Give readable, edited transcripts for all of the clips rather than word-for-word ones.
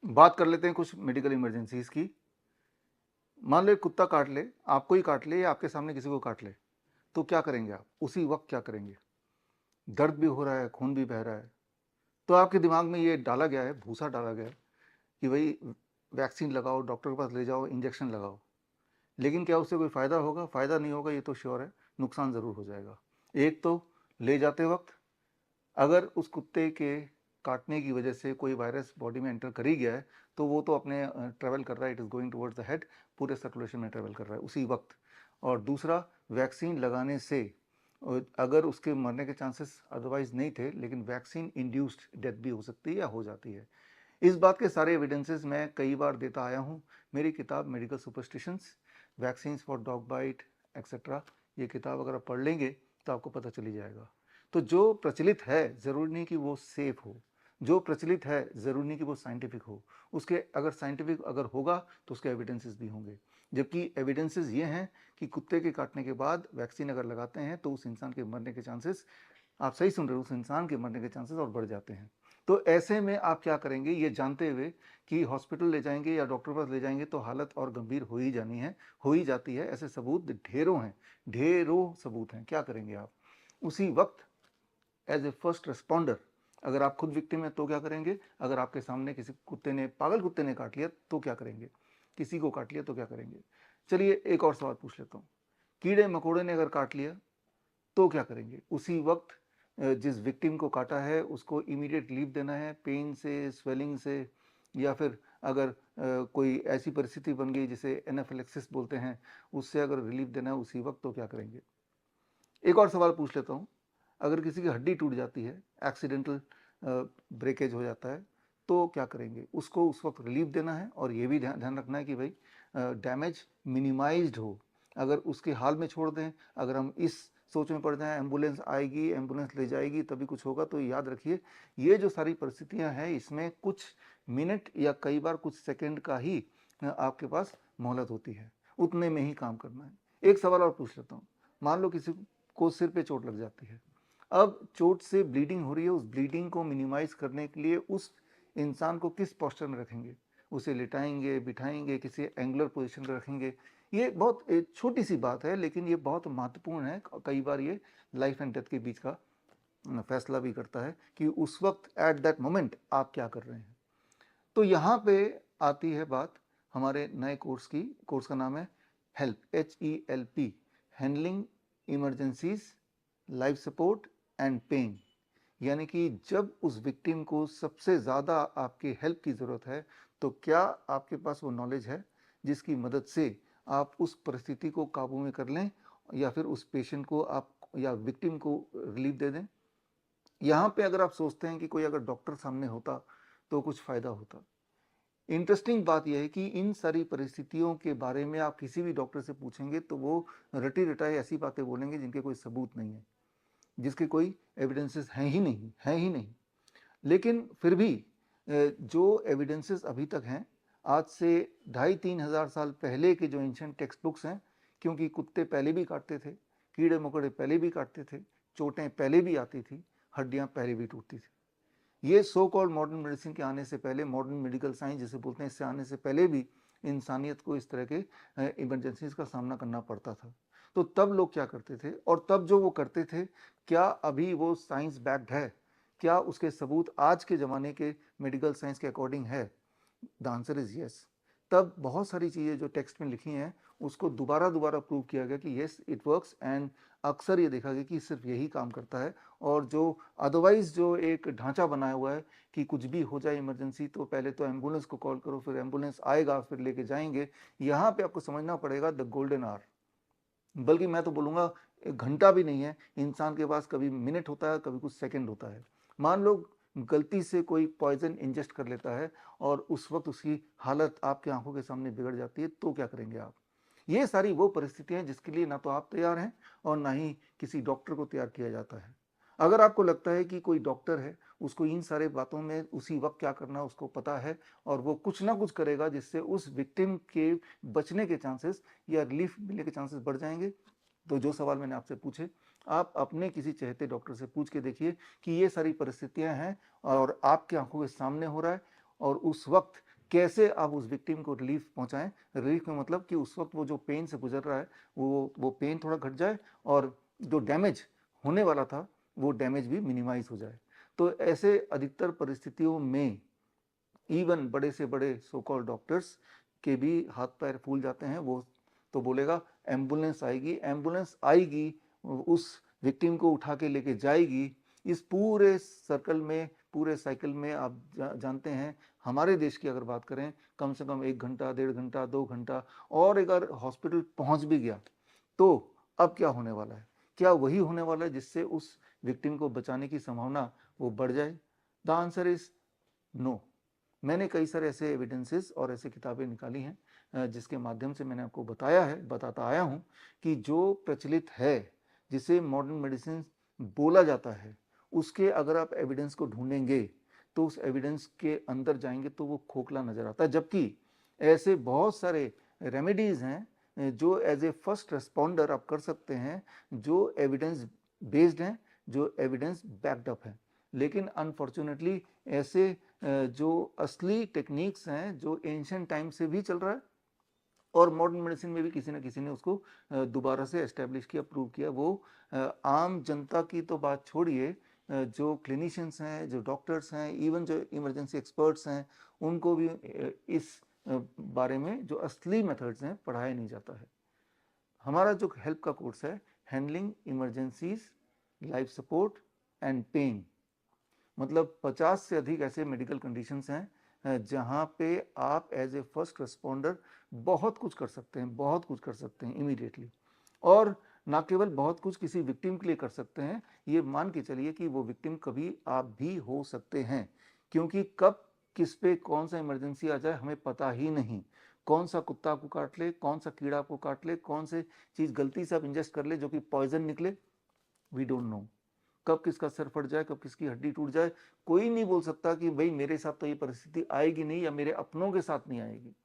बात कर लेते हैं कुछ मेडिकल इमरजेंसीज की। मान लो एक कुत्ता काट ले, आपको ही काट ले या आपके सामने किसी को काट ले, तो क्या करेंगे आप? उसी वक्त क्या करेंगे? दर्द भी हो रहा है, खून भी बह रहा है, तो आपके दिमाग में ये डाला गया है, भूसा डाला गया है कि भाई वैक्सीन लगाओ, डॉक्टर के पास ले जाओ, इंजेक्शन लगाओ। लेकिन क्या उससे कोई फ़ायदा होगा? फ़ायदा नहीं होगा, ये तो श्योर है, नुकसान ज़रूर हो जाएगा। एक तो ले जाते वक्त अगर उस कुत्ते के काटने की वजह से कोई वायरस बॉडी में एंटर कर ही गया है, तो वो तो अपने ट्रैवल कर रहा है, it is going towards the head, पूरे सर्कुलेशन में ट्रैवल कर रहा है उसी वक्त। और दूसरा, वैक्सीन लगाने से अगर उसके मरने के चांसेस अदरवाइज नहीं थे, लेकिन वैक्सीन इंड्यूस्ड डेथ भी हो सकती है या हो जाती है। इस बात के सारे एविडेंसेस मैं कई बार देता आया हूँ। मेरी किताब medical superstitions, vaccines for dog bite etcetera, ये किताब अगर आप पढ़ लेंगे तो आपको पता चली जाएगा। तो जो प्रचलित है ज़रूरी नहीं कि वो सेफ हो, जो प्रचलित है ज़रूरी नहीं कि वो साइंटिफिक हो। उसके अगर साइंटिफिक अगर होगा तो उसके एविडेंसेस भी होंगे, जबकि एविडेंसेस ये हैं कि कुत्ते के काटने के बाद वैक्सीन अगर लगाते हैं तो उस इंसान के मरने के चांसेस, आप सही सुन रहे हो, उस इंसान के मरने के चांसेस और बढ़ जाते हैं। तो ऐसे में आप क्या करेंगे, ये जानते हुए कि हॉस्पिटल ले जाएंगे या डॉक्टर के पास ले जाएंगे तो हालत और गंभीर हो ही जानी है, हो ही जाती है। ऐसे सबूत ढेरों हैं, ढेरों सबूत हैं। क्या करेंगे आप? उसी वक्त एज ए फर्स्ट रिस्पॉन्डर, अगर आप खुद विक्टिम हैं तो क्या करेंगे? अगर आपके सामने किसी कुत्ते ने, पागल कुत्ते ने काट लिया तो क्या करेंगे? किसी को काट लिया तो क्या करेंगे? चलिए एक और सवाल पूछ लेता हूँ। कीड़े मकोड़े ने अगर काट लिया तो क्या करेंगे? उसी वक्त जिस विक्टिम को काटा है उसको इमीडिएट रिलीफ देना है पेन से, स्वेलिंग से, या फिर अगर कोई ऐसी परिस्थिति बन गई जिसे एनाफिलेक्सिस बोलते हैं, उससे अगर रिलीफ देना है उसी वक्त, तो क्या करेंगे? एक और सवाल पूछ लेता हूँ। अगर किसी की हड्डी टूट जाती है, एक्सीडेंटल ब्रेकेज हो जाता है, तो क्या करेंगे? उसको उस वक्त रिलीफ देना है और ये भी ध्यान रखना है कि भाई डैमेज मिनिमाइज्ड हो। अगर उसके हाल में छोड़ दें, अगर हम इस सोच में पड़ जाएं एम्बुलेंस आएगी, एम्बुलेंस ले जाएगी तभी कुछ होगा, तो याद रखिए ये जो सारी परिस्थितियां हैं इसमें कुछ मिनट या कई बार कुछ सेकंड का ही आपके पास मोहलत होती है, उतने में ही काम करना है। एक सवाल और पूछ लेता हूँ। मान लो किसी को सिर पे चोट लग जाती है, अब चोट से ब्लीडिंग हो रही है, उस ब्लीडिंग को मिनिमाइज करने के लिए उस इंसान को किस पोस्चर में रखेंगे? उसे लिटाएंगे, बिठाएंगे, किसी एंगुलर पोजीशन पर रखेंगे? ये बहुत छोटी सी बात है, लेकिन ये बहुत महत्वपूर्ण है। कई बार ये लाइफ एंड डेथ के बीच का फैसला भी करता है कि उस वक्त एट दैट मोमेंट आप क्या कर रहे हैं। तो यहाँ पे आती है बात हमारे नए कोर्स का नाम है help, HELP, handling emergencies, life support and pain. यानी कि जब उस विक्टिम को सबसे ज़्यादा आपकी हेल्प की ज़रूरत है, तो क्या आपके पास वो नॉलेज है जिसकी मदद से आप उस परिस्थिति को काबू में कर लें, या फिर उस पेशेंट को आप या विक्टिम को रिलीफ दे दें? यहाँ पे अगर आप सोचते हैं कि कोई अगर डॉक्टर सामने होता तो कुछ फ़ायदा होता। इंटरेस्टिंग बात यह है कि इन सारी परिस्थितियों के बारे में आप किसी भी डॉक्टर से पूछेंगे तो वो रटी रटाई ऐसी बातें बोलेंगे जिनके कोई सबूत नहीं है, जिसके कोई एविडेंसेस हैं ही नहीं। लेकिन फिर भी जो एविडेंसेस अभी तक हैं, आज से 2,500-3,000 साल पहले के जो एंशिएंट टेक्स्ट बुक्स हैं, क्योंकि कुत्ते पहले भी काटते थे, कीड़े मकोड़े पहले भी काटते थे, चोटें पहले भी आती थी, हड्डियां पहले भी टूटती थी। ये सो कॉल्ड मॉडर्न मेडिसिन के आने से पहले, मॉडर्न मेडिकल साइंस जिसे बोलते हैं, इससे आने से पहले भी इंसानियत को इस तरह के इमरजेंसीज का सामना करना पड़ता था। तो तब लोग क्या करते थे, और तब जो वो करते थे, क्या अभी वो साइंस बैक्ड है? क्या उसके सबूत आज के ज़माने के मेडिकल साइंस के अकॉर्डिंग है? The answer is yes. तब बहुत सारी चीज़ें जो टेक्स्ट में लिखी हैं उसको दोबारा दोबारा प्रूव किया गया कि येस इट वर्क्स, एंड अक्सर ये देखा गया कि सिर्फ यही काम करता है। और जो अदरवाइज जो एक ढांचा बनाया हुआ है कि कुछ भी हो जाए इमरजेंसी तो पहले तो एम्बुलेंस को कॉल करो, फिर एम्बुलेंस आएगा, फिर लेके जाएंगे, यहाँ पे आपको समझना पड़ेगा द गोल्डन आवर। बल्कि मैं तो बोलूँगा एक घंटा भी नहीं है इंसान के पास, कभी मिनट होता है, कभी कुछ सेकंड होता है। मान लो गलती से कोई पॉइजन इंजेस्ट कर लेता है और उस वक्त उसकी हालत आपकी आंखों के सामने बिगड़ जाती है, तो क्या करेंगे आप? ये सारी वो परिस्थितियां हैं जिसके लिए ना तो आप तैयार हैं और ना ही किसी डॉक्टर को तैयार किया जाता है। अगर आपको लगता है कि कोई डॉक्टर है, उसको इन सारे बातों में उसी वक्त क्या करना उसको पता है और वो कुछ ना कुछ करेगा जिससे उस विक्टिम के बचने के चांसेस या रिलीफ मिलने के चांसेस बढ़ जाएंगे, तो जो सवाल मैंने आपसे पूछे, आप अपने किसी चहेते डॉक्टर से पूछ के देखिए कि ये सारी परिस्थितियां हैं और आपकी आंखों के सामने हो रहा है, और उस वक्त कैसे आप उस विक्टिम को रिलीफ पहुंचाएं। रिलीफ में मतलब कि उस वक्त वो जो पेन से गुजर रहा है वो पेन थोड़ा घट जाए और जो डैमेज होने वाला था वो डैमेज भी मिनिमाइज हो जाए। तो ऐसे अधिकतर परिस्थितियों में इवन बड़े से बड़े सो कॉल्ड डॉक्टर्स के भी हाथ पैर फूल जाते हैं। वो तो बोलेगा एम्बुलेंस आएगी, एम्बुलेंस आएगी, उस विक्टिम को उठा के लेके जाएगी। इस पूरे सर्कल में, पूरे साइकिल में आप जानते हैं हमारे देश की अगर बात करें, कम से कम 1 घंटा, 1.5 घंटा, 2 घंटा, और अगर हॉस्पिटल पहुंच भी गया तो अब क्या होने वाला है? क्या वही होने वाला है जिससे उस विक्टिम को बचाने की संभावना वो बढ़ जाए? The answer is no. मैंने कई सारे ऐसे एविडेंसेस और ऐसे किताबें निकाली हैं जिसके माध्यम से मैंने आपको बताता आया हूं कि जो प्रचलित है, जिसे मॉडर्न मेडिसिन बोला जाता है, उसके अगर आप एविडेंस को ढूंढेंगे तो उस एविडेंस के अंदर जाएंगे तो वो खोखला नजर आता है। जबकि ऐसे बहुत सारे रेमेडीज हैं जो एज ए फर्स्ट रिस्पॉन्डर आप कर सकते हैं, जो एविडेंस बेस्ड हैं, जो एविडेंस बैक्ड अप है। लेकिन अनफॉर्चुनेटली ऐसे जो असली टेक्निक्स हैं जो एंशिएंट टाइम से भी चल रहा है और मॉडर्न मेडिसिन में भी किसी न किसी ने उसको दोबारा से एस्टेब्लिश किया, प्रूव किया, वो आम जनता की तो बात छोड़िए, जो क्लिनिशियंस हैं, जो डॉक्टर्स हैं, इवन जो इमरजेंसी एक्सपर्ट्स हैं, उनको भी इस बारे में जो असली मेथड्स हैं पढ़ाया नहीं जाता है। हमारा जो हेल्प का कोर्स है, handling emergencies, life support and pain, मतलब 50 से अधिक ऐसे मेडिकल कंडीशंस हैं जहां पे आप एज ए फर्स्ट रिस्पॉन्डर बहुत कुछ कर सकते हैं, बहुत कुछ कर सकते हैं इमीडिएटली। और ना केवल बहुत कुछ किसी विक्टिम के लिए कर सकते हैं, ये मान के चलिए कि वो विक्टिम कभी आप भी हो सकते हैं, क्योंकि कब किस पे कौन सा इमरजेंसी आ जाए हमें पता ही नहीं। कौन सा कुत्ता आपको काट ले, कौन सा कीड़ा आपको काट ले, कौन से चीज गलती से आप इंजेस्ट कर ले जो कि पॉइजन निकले, वी डोंट नो। कब किसका सर फट जाए, कब किसकी हड्डी टूट जाए, कोई नहीं बोल सकता कि भाई मेरे साथ तो ये परिस्थिति आएगी नहीं या मेरे अपनों के साथ नहीं आएगी।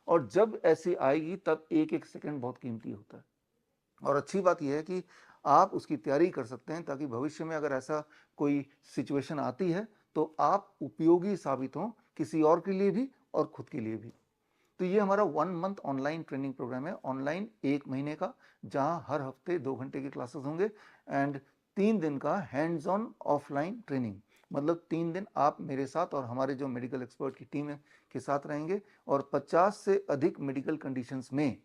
और जब ऐसी आएगी तब एक एक सेकंड बहुत कीमती होता है। और अच्छी बात यह है कि आप उसकी तैयारी कर सकते हैं ताकि भविष्य में अगर ऐसा कोई सिचुएशन आती है तो आप उपयोगी साबित हों, किसी और के लिए भी और खुद के लिए भी। तो ये हमारा 1 मंथ ऑनलाइन ट्रेनिंग प्रोग्राम है, ऑनलाइन 1 महीने का, जहां हर हफ्ते 2 घंटे की क्लासेस होंगे एंड 3 दिन का हैंड्स ऑन ऑफलाइन ट्रेनिंग। मतलब 3 दिन आप मेरे साथ और हमारे जो मेडिकल एक्सपर्ट की टीम है के साथ रहेंगे और 50 से अधिक मेडिकल कंडीशंस में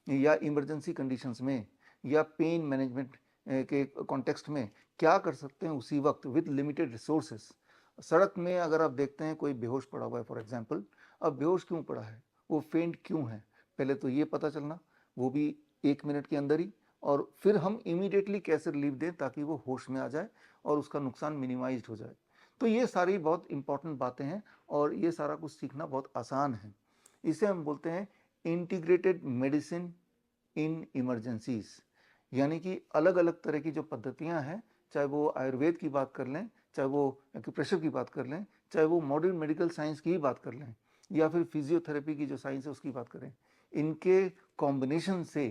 या इमरजेंसी कंडीशंस में या पेन मैनेजमेंट के कॉन्टेक्स्ट में क्या कर सकते हैं उसी वक्त विद लिमिटेड रिसोर्सेस। सड़क में अगर आप देखते हैं कोई बेहोश पड़ा हुआ है फॉर एग्जांपल, अब बेहोश क्यों पड़ा है, वो फेंट क्यों है, पहले तो ये पता चलना, वो भी 1 मिनट के अंदर ही, और फिर हम इमीडिएटली कैसे रिलीफ दें ताकि वो होश में आ जाए और उसका नुकसान मिनिमाइज्ड हो जाए। तो ये सारी बहुत इंपॉर्टेंट बातें हैं और ये सारा कुछ सीखना बहुत आसान है। इसे हम बोलते हैं इंटीग्रेटेड मेडिसिन इन इमरजेंसीज, यानी कि अलग अलग तरह की जो पद्धतियां हैं, चाहे वो आयुर्वेद की बात कर लें, चाहे वो एक्यूप्रेशर की बात कर लें, चाहे वो मॉडर्न मेडिकल साइंस की बात कर लें, या फिर फिजियोथेरेपी की जो साइंस है उसकी बात करें, इनके कॉम्बिनेशन से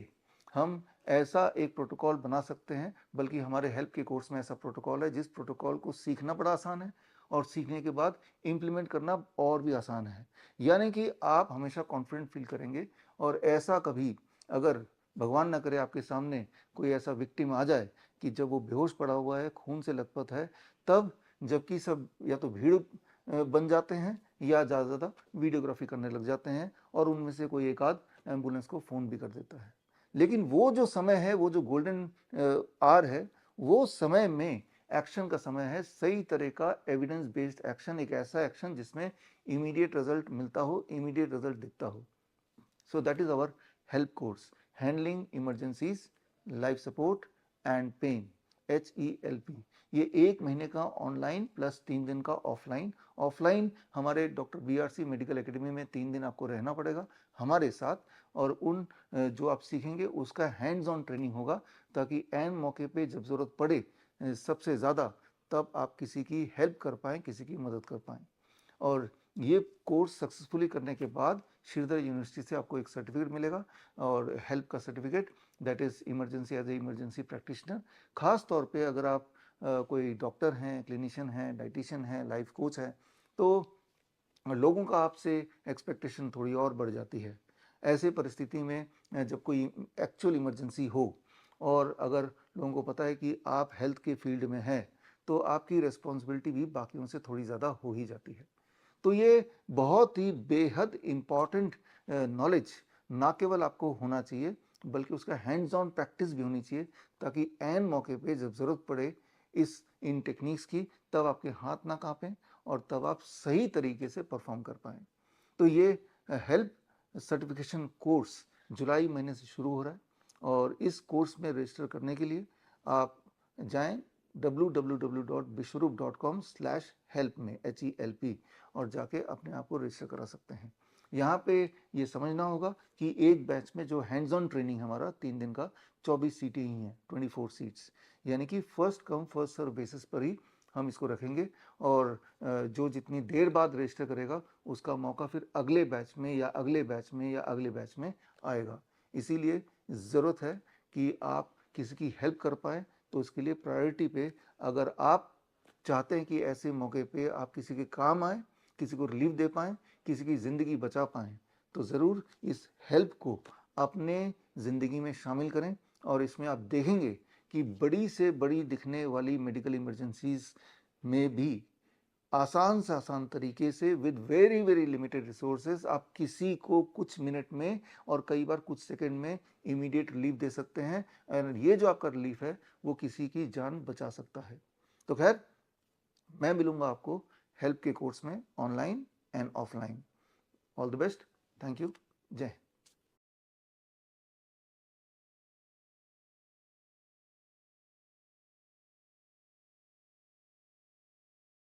हम ऐसा एक प्रोटोकॉल बना सकते हैं। बल्कि हमारे हेल्प के कोर्स में ऐसा प्रोटोकॉल है जिस प्रोटोकॉल को सीखना बड़ा आसान है और सीखने के बाद इम्प्लीमेंट करना और भी आसान है। यानी कि आप हमेशा कॉन्फिडेंट फील करेंगे। और ऐसा कभी अगर भगवान ना करे आपके सामने कोई ऐसा विक्टिम आ जाए कि जब वो बेहोश पड़ा हुआ है, खून से लथपथ है, तब जबकि सब या तो भीड़ बन जाते हैं या ज़्यादा ज़्यादा वीडियोग्राफी करने लग जाते हैं और उनमें से कोई एक आध एम्बुलेंस को फ़ोन भी कर देता है। लेकिन वो जो समय है, वो जो गोल्डन आवर है, वो समय में एक्शन का समय है, सही तरह का एविडेंस बेस्ड एक्शन, एक ऐसा एक्शन जिसमें इमीडिएट रिजल्ट मिलता हो, इमीडिएट रिजल्ट दिखता हो। So that is our help course, handling emergencies, life support and pain, HELP। ये 1 महीने का ऑनलाइन प्लस 3 दिन का ऑफलाइन। ऑफलाइन हमारे डॉक्टर BRC मेडिकल एकेडमी में 3 दिन आपको रहना पड़ेगा हमारे साथ, और उन जो आप सीखेंगे उसका हैंड्स ऑन ट्रेनिंग होगा ताकि एन मौके पे जब ज़रूरत पड़े सबसे ज़्यादा, तब आप किसी की हेल्प कर पाएँ, किसी की मदद कर पाएँ। और ये कोर्स सक्सेसफुली करने के बाद श्रीधर यूनिवर्सिटी से आपको एक सर्टिफिकेट मिलेगा, और हेल्प का certificate, that is emergency as a emergency practitioner. खास तौर पे अगर आप कोई डॉक्टर हैं, क्लिनिशियन हैं, डाइटिशियन हैं, लाइफ कोच हैं, तो और लोगों का आपसे एक्सपेक्टेशन थोड़ी और बढ़ जाती है। ऐसे परिस्थिति में जब कोई एक्चुअल इमरजेंसी हो और अगर लोगों को पता है कि आप हेल्थ के फील्ड में हैं, तो आपकी रिस्पॉन्सिबिलिटी भी बाकियों से थोड़ी ज़्यादा हो ही जाती है। तो ये बहुत ही बेहद इम्पॉर्टेंट नॉलेज ना केवल आपको होना चाहिए, बल्कि उसका हैंड्स ऑन प्रैक्टिस भी होनी चाहिए, ताकि ऐन मौके पे जब ज़रूरत पड़े इन टेक्निक्स की, तब आपके हाथ ना काँपें और तब आप सही तरीके से परफॉर्म कर पाएँ। तो ये हेल्प सर्टिफिकेशन कोर्स जुलाई महीने से शुरू हो रहा है और इस कोर्स में रजिस्टर करने के लिए आप जाएं www.bishwarup.com/help में HELP और जाके अपने आप को रजिस्टर करा सकते हैं। यहाँ पे ये समझना होगा कि एक बैच में जो हैंड्स ऑन ट्रेनिंग हमारा 3 दिन का 24 सीटें ही हैं, 24 सीट्स, यानी कि first come first serve basis पर ही हम इसको रखेंगे और जो जितनी देर बाद रजिस्टर करेगा उसका मौका फिर अगले बैच में या अगले बैच में या अगले बैच में आएगा। इसीलिए ज़रूरत है कि आप किसी की हेल्प कर पाएँ, तो उसके लिए प्रायोरिटी पे अगर आप चाहते हैं कि ऐसे मौके पे आप किसी के काम आएँ, किसी को रिलीफ दे पाएँ, किसी की ज़िंदगी बचा पाएँ, तो ज़रूर इस हेल्प को अपने ज़िंदगी में शामिल करें और इसमें आप देखेंगे कि बड़ी से बड़ी दिखने वाली मेडिकल इमरजेंसीज़ में भी आसान से आसान तरीके से with very very limited resources आप किसी को कुछ मिनट में और कई बार कुछ सेकंड में इमीडिएट रिलीफ दे सकते हैं और ये जो आपका रिलीफ है वो किसी की जान बचा सकता है। तो खैर, मैं मिलूंगा आपको हेल्प के कोर्स में online and offline. All the best. Thank you. जय हिंद।